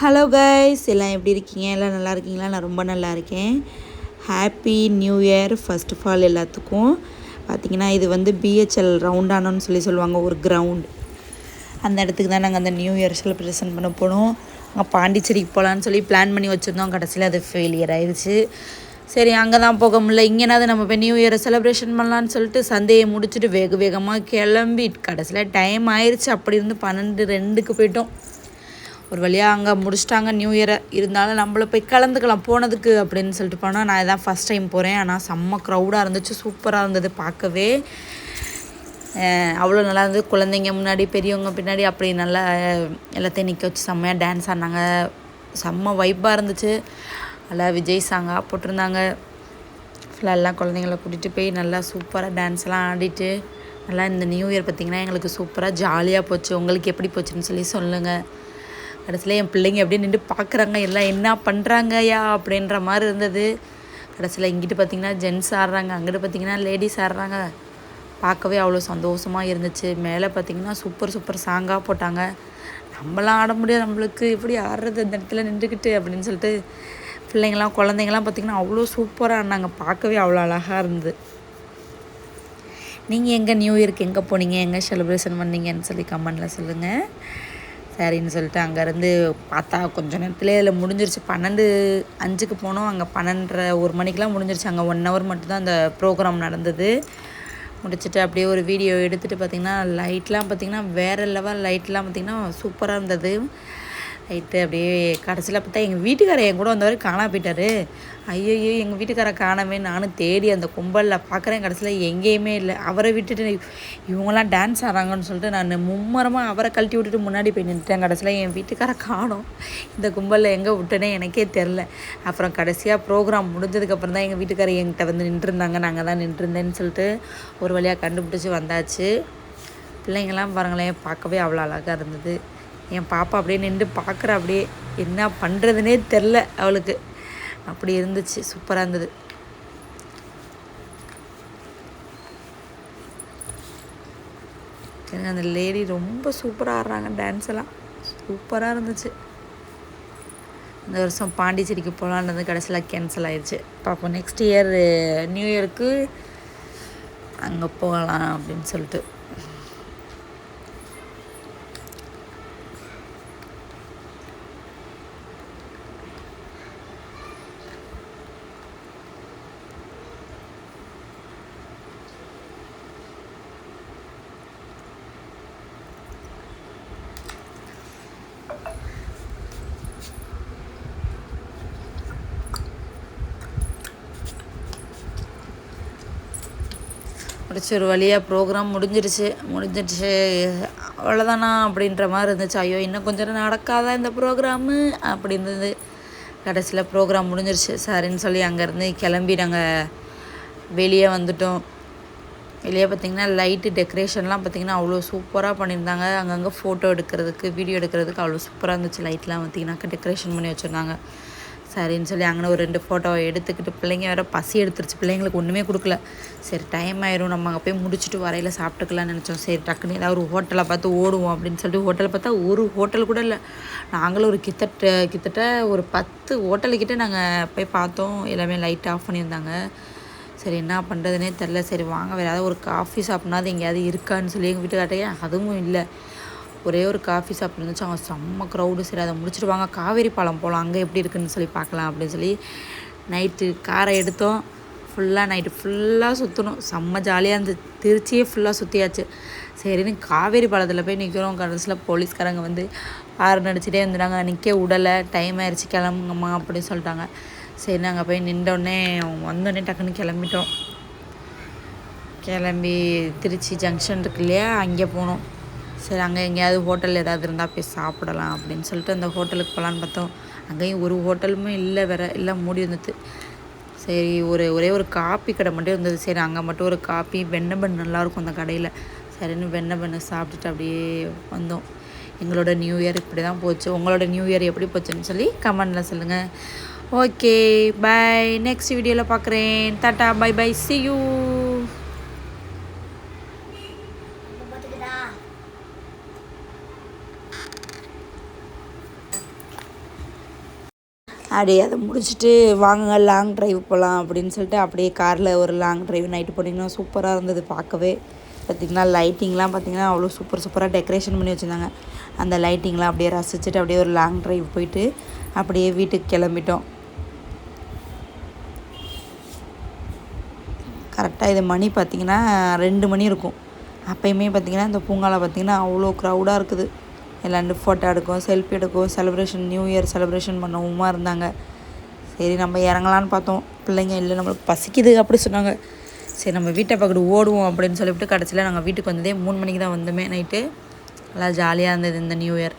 Hello guys, எல்லாம் எப்படி இருக்கீங்க? எல்லாம் நல்லா இருக்கீங்களா? நான் ரொம்ப நல்லா இருக்கேன். Happy new year first of all எல்லாத்துக்கும். பார்த்திங்கன்னா இது வந்து பிஹெச்எல் ரவுண்டானோன்னு சொல்லுவாங்க, ஒரு கிரவுண்ட். அந்த இடத்துக்கு தான் நாங்கள் அந்த நியூ இயர் செலிப்ரேஷன் பண்ண போனோம். அங்கே பாண்டிச்சேரிக்கு போகலான்னு சொல்லி பிளான் பண்ணி வச்சுருந்தோம். கடைசியில் அது ஃபெயிலியர் ஆயிடுச்சு. சரி, அங்கே தான் போக முடியல, இங்கேனாவது நம்ம போய் நியூ இயரை செலிப்ரேஷன் பண்ணலான்னு சொல்லிட்டு சந்தையை முடிச்சுட்டு வேகமாக கிளம்பி கடைசியில் டைம் ஆயிடுச்சு. அப்படி இருந்து 12-2க்கு போயிட்டோம். ஒரு வழியாக அங்கே முடிச்சிட்டாங்க நியூ இயரை. இருந்தாலும் நம்மளை போய் கலந்துக்கலாம் போனதுக்கு அப்படின்னு சொல்லிட்டு போனால், நான் இதான் ஃபஸ்ட் டைம் போகிறேன். ஆனால் செம்ம க்ரௌடாக இருந்துச்சு, சூப்பராக இருந்தது பார்க்கவே. அவ்வளோ நல்லா இருந்தது. குழந்தைங்க முன்னாடி, பெரியவங்க பின்னாடி, அப்படி நல்லா எல்லாத்தையும் நிற்க வச்சு செம்மையாக டான்ஸ் ஆடினாங்க. செம்ம வைப்பாக இருந்துச்சு. நல்லா விஜய் சாங்காக போட்டிருந்தாங்க. ஃபுல்லாக எல்லாம் குழந்தைங்கள கூட்டிகிட்டு போய் நல்லா சூப்பராக டான்ஸ்லாம் ஆடிட்டு, நல்லா இந்த நியூ இயர் பார்த்திங்கன்னா எங்களுக்கு சூப்பராக ஜாலியாக போச்சு. உங்களுக்கு எப்படி போச்சுன்னு சொல்லி சொல்லுங்கள். கடைசியில் என் பிள்ளைங்க அப்படியே நின்று பார்க்குறாங்க, எல்லாம் என்ன பண்ணுறாங்கயா அப்படின்ற மாதிரி இருந்தது. கடைசியில் இங்கிட்டு பார்த்திங்கன்னா ஜென்ஸ் ஆடுறாங்க, அங்கிட்டு பார்த்திங்கன்னா லேடிஸ் ஆடுறாங்க. பார்க்கவே அவ்வளோ சந்தோஷமாக இருந்துச்சு. மேலே பார்த்திங்கன்னா சூப்பர் சாங்காக போட்டாங்க. நம்மளாம் ஆட முடியாது, நம்மளுக்கு எப்படி ஆடுறது அந்த இடத்துல நின்றுக்கிட்டு அப்படின்னு சொல்லிட்டு பிள்ளைங்களாம் குழந்தைங்களாம் பார்த்திங்கன்னா அவ்வளோ சூப்பராக ஆடினாங்க. பார்க்கவே அவ்வளோ அழகாக இருந்தது. நீங்கள் எங்கே நியூ இயருக்கு எங்கே போனீங்க, எங்கே செலிப்ரேஷன் பண்ணீங்கன்னு சொல்லி கமெண்டில் சொல்லுங்கள். சரின்னு சொல்லிட்டு அங்கேருந்து பார்த்தா கொஞ்சம் நேரத்துலேயே இதில் முடிஞ்சிருச்சு. 12:05க்கு போனோம். அங்கே 12:30-1 மணிக்கெலாம் முடிஞ்சிருச்சு. அங்கே 1 ஹவர் மட்டும்தான் அந்த ப்ரோக்ராம் நடந்தது. முடிச்சுட்டு அப்படியே ஒரு வீடியோ எடுத்துகிட்டு பார்த்திங்கன்னா லைட்லாம் பார்த்திங்கன்னா வேறு லெவல் லைட்லாம் பார்த்திங்கன்னா சூப்பராக இருந்தது. லைட்டு அப்படியே கடைசியில் பார்த்தா எங்கள் வீட்டுக்காரர் என் கூட வந்தவரை காணா போயிட்டார். ஐயோ, எங்கள் வீட்டுக்காரை காணவே நானும் தேடி அந்த கும்பலில் பார்க்குறேன். கடைசியில் எங்கேயுமே இல்லை. அவரை விட்டுட்டு இவங்களாம் டான்ஸ் ஆடுறாங்கன்னு சொல்லிட்டு நான் மும்மரமாக அவரை கழட்டி விட்டுட்டு முன்னாடி போய் நின்றுட்டேன். கடைசியில் என் வீட்டுக்காரை காணோம். இந்த கும்பலில் எங்கே விட்டேனே எனக்கே தெரில. அப்புறம் கடைசியாக ப்ரோக்ராம் முடிஞ்சதுக்கப்புறம் தான் எங்கள் வீட்டுக்காரர் என்கிட்ட வந்து நின்றுருந்தாங்க. நாங்கள் தான் நின்றுருந்தேன்னு சொல்லிட்டு ஒரு வழியாக கண்டுபிடிச்சி வந்தாச்சு. பிள்ளைங்கள்லாம் பாருங்களேன், பார்க்கவே அவ்வளோ அழகாக இருந்தது. என் பாப்பா அப்படியே நின்று பார்க்குற, அப்படியே என்ன பண்ணுறதுனே தெரில அவளுக்கு. அப்படி இருந்துச்சு, சூப்பராக இருந்தது. எனக்கு அந்த லேடி ரொம்ப சூப்பராக ஆடுறாங்க, டான்ஸ் எல்லாம் சூப்பராக இருந்துச்சு. இந்த வருஷம் பாண்டிச்சேரிக்கு போகலான்றது கடைசியில் கேன்சல் ஆயிடுச்சு. பார்ப்போம் நெக்ஸ்ட் இயர் நியூ இயருக்கு அங்கே போகலாம் அப்படின்னு சொல்லிட்டு. முடிச்சு ஒரு வழியாக ப்ரோக்ராம் முடிஞ்சிடுச்சு. அவ்வளோதானா அப்படின்ற மாதிரி இருந்துச்சு. ஐயோ, இன்னும் கொஞ்சம் நேரம் நடக்காதா இந்த ப்ரோக்ராமு அப்படி இருந்தது. கடைசியில் ப்ரோக்ராம் முடிஞ்சிருச்சு. சரின்னு சொல்லி அங்கேருந்து கிளம்பி நாங்கள் வெளியே வந்துட்டோம். வெளியே பார்த்திங்கன்னா லைட்டு டெக்கரேஷன்லாம் பார்த்திங்கன்னா அவ்வளோ சூப்பராக பண்ணியிருந்தாங்க. அங்கங்கே ஃபோட்டோ எடுக்கிறதுக்கு, வீடியோ எடுக்கிறதுக்கு அவ்வளோ சூப்பராக இருந்துச்சு. லைட்லாம் பார்த்திங்கனாக்கா டெக்கரேஷன் பண்ணி வச்சுருந்தாங்க. சரின்னு சொல்லி அங்கே ஒரு 2 ஃபோட்டோவை எடுத்துக்கிட்டு, பிள்ளைங்க வேறு பசி எடுத்துருச்சு. பிள்ளைங்களுக்கு ஒன்றுமே கொடுக்கல. சரி, டைம் ஆயிரும், நம்ம அங்கே போய் முடிச்சுட்டு வரையில் சாப்பிட்டுக்கலாம்னு நினச்சோம். சரி, டக்குன்னு ஏதாவது ஒரு ஹோட்டலை பார்த்து ஓடுவோம் அப்படின்னு சொல்லிட்டு ஹோட்டலை பார்த்தா ஒரு ஹோட்டல் கூட இல்லை. நாங்களும் ஒரு கிட்டத்தட்ட ஒரு 10 ஹோட்டலுக்கிட்ட நாங்கள் போய் பார்த்தோம். எல்லாமே லைட் ஆஃப் பண்ணியிருந்தாங்க. சரி, என்ன பண்ணுறதுனே தெரில. சரி வாங்க, வேறு ஏதாவது ஒரு காஃபி ஷாப்னாவது எங்கேயாவது இருக்கான்னு சொல்லி எங்கள் வீட்டுக்காட்டையே அதுவும் இல்லை. ஒரே ஒரு காஃபி ஷாப் இருந்துச்சு. அவங்க செம்ம க்ரௌடு. சரி, அதை முடிச்சுட்டு வாங்க காவேரி பாலம் போகலாம், அங்கே எப்படி இருக்குன்னு சொல்லி பார்க்கலாம் அப்படின்னு சொல்லி நைட்டு காரை எடுத்தோம். நைட்டு ஃபுல்லாக சுற்றணும். செம்ம ஜாலியாக இருந்துச்சு. திருச்சியே ஃபுல்லாக சுற்றியாச்சு. சரின்னு காவேரி பாலத்தில் போய் நிற்கிறோம். கடைசியில் போலீஸ்காரங்க வந்து ஆறு நடிச்சிட்டே வந்துட்டாங்க. நிற்க விடலை. டைம் ஆயிடுச்சு, கிளம்புங்கம்மா அப்படின்னு சொல்லிட்டாங்க. சரி, நாங்கள் போய் நின்றோடனே வந்தோடனே டக்குன்னு கிளம்பிட்டோம். கிளம்பி திருச்சி ஜங்ஷன் இருக்கு இல்லையா, அங்கே போனோம். சரி, அங்கே எங்கேயாவது ஹோட்டல் ஏதாவது இருந்தால் போய் சாப்பிடலாம் அப்படின்னு சொல்லிட்டு அந்த ஹோட்டலுக்கு போகலான்னு பார்த்தோம். அங்கேயும் ஒரு ஹோட்டலுமே இல்லை, வேறு எல்லாம் மூடி இருந்தது. சரி, ஒரே ஒரு காப்பி கடை மட்டும் இருந்தது. சரி, அங்கே மட்டும் ஒரு காப்பி, வெண்ணெய் பன் நல்லாயிருக்கும் அந்த கடையில். சரின்னு வெண்ணெய் பண்ணு சாப்பிட்டுட்டு அப்படியே வந்தோம். எங்களோட நியூ இயர் இப்படி தான் போச்சு. உங்களோட நியூ இயர் எப்படி போச்சுன்னு சொல்லி கமெண்டில் சொல்லுங்கள். Okay, by. நெக்ஸ்ட் வீடியோவில் பார்க்குறேன். Tata, bye, see you. அப்படியே அதை முடிச்சுட்டு வாங்க லாங் ட்ரைவ் போகலாம் அப்படின்னு சொல்லிட்டு அப்படியே காரில் ஒரு லாங் ட்ரைவ் நைட்டு போட்டிங்கன்னா சூப்பராக இருந்தது பார்க்கவே. பார்த்திங்கன்னா லைட்டிங்லாம் பார்த்திங்கன்னா அவ்வளோ சூப்பராக டெக்கரேஷன் பண்ணி வச்சுருந்தாங்க. அந்த லைட்டிங்லாம் அப்படியே ரசிச்சுட்டு அப்படியே ஒரு லாங் ட்ரைவ் போயிட்டு அப்படியே வீட்டுக்கு கிளம்பிட்டோம். கரெக்டாக இது மணி பார்த்திங்கன்னா 2 மணி இருக்கும். அப்போயுமே பார்த்திங்கன்னா இந்த பூங்காவில் பார்த்திங்கன்னா அவ்வளோ க்ரௌடாக இருக்குது. எல்லாரும் ஃபோட்டோ எடுக்கும், செல்ஃபி எடுக்கும், செலிப்ரேஷன் நியூ இயர் செலிப்ரேஷன் பண்ணவுமா இருந்தாங்க. சரி நம்ம இறங்கலான்னு பார்த்தோம். பிள்ளைங்க இல்லை நம்மளுக்கு பசிக்குது அப்படி சொன்னாங்க. சரி நம்ம வீட்டை பக்கத்து ஓடுவோம் அப்படின்னு சொல்லிவிட்டு கடைசியில் நாங்கள் வீட்டுக்கு வந்ததே 3 மணிக்கு தான் வந்தோமே நைட்டு. நல்லா ஜாலியாக இருந்தது இந்த நியூ இயர்.